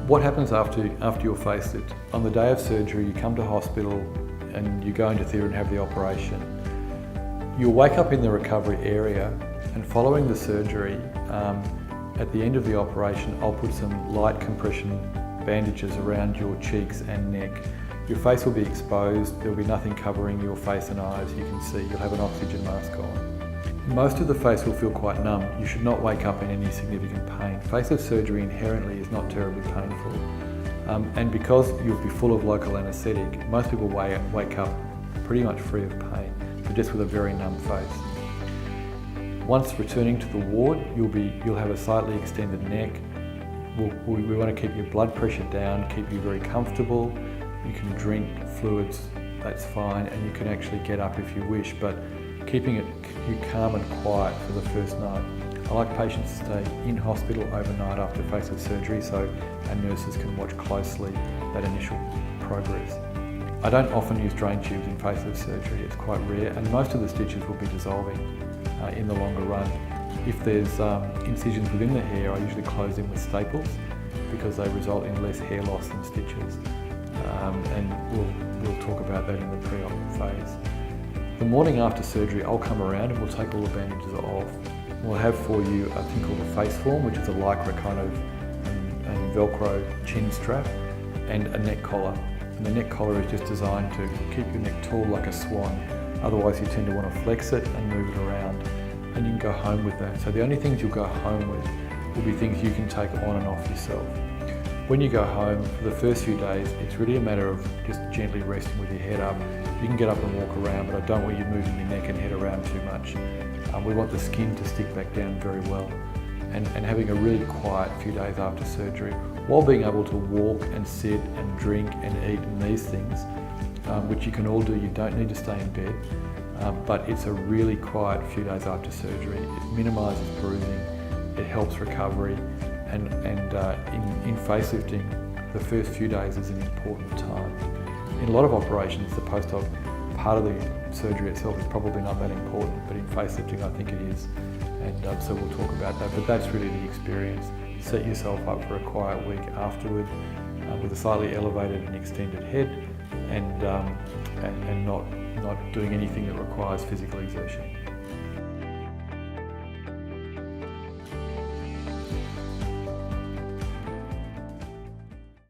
What happens after your facelift? On the day of surgery, you come to hospital and you go into theatre and have the operation. You'll wake up in the recovery area, and following the surgery, at the end of the operation, I'll put some light compression bandages around your cheeks and neck. Your face will be exposed, there'll be nothing covering your face and eyes. You can see you'll have an oxygen mask on. Most of the face will feel quite numb. You should not wake up in any significant pain. Facelift surgery inherently is not terribly painful. And because you'll be full of local anaesthetic, most people wake up pretty much free of pain, but just with a very numb face. Once returning to the ward, you'll have a slightly extended neck. We want to keep your blood pressure down, keep you very comfortable. You can drink fluids, that's fine, and you can actually get up if you wish, but keeping you calm and quiet for the first night. I like patients to stay in hospital overnight after facelift surgery so our nurses can watch closely that initial progress. I don't often use drain tubes in facelift surgery, it's quite rare, and most of the stitches will be dissolving in the longer run. If there's incisions within the hair, I usually close them with staples because they result in less hair loss than stitches. And we'll talk about that in the pre-op phase. The morning after surgery, I'll come around and we'll take all the bandages off. We'll have for you a thing called a face form, which is a lycra kind of and Velcro chin strap, and a neck collar. And the neck collar is just designed to keep your neck tall like a swan. Otherwise you tend to want to flex it and move it around, and you can go home with that. So the only things you'll go home with will be things you can take on and off yourself. When you go home, for the first few days, it's really a matter of just gently resting with your head up. You can get up and walk around, but I don't want you moving your neck and head around too much. We want the skin to stick back down very well, and having a really quiet few days after surgery, while being able to walk and sit and drink and eat and these things, which you can all do. You don't need to stay in bed, but it's a really quiet few days after surgery. It minimises bruising, it helps recovery, and in facelifting, the first few days is an important time. In a lot of operations, the post-op part of the surgery itself is probably not that important, but in facelifting I think it is, and so we'll talk about that. But that's really the experience. Set yourself up for a quiet week afterward with a slightly elevated and extended head, and not doing anything that requires physical exertion.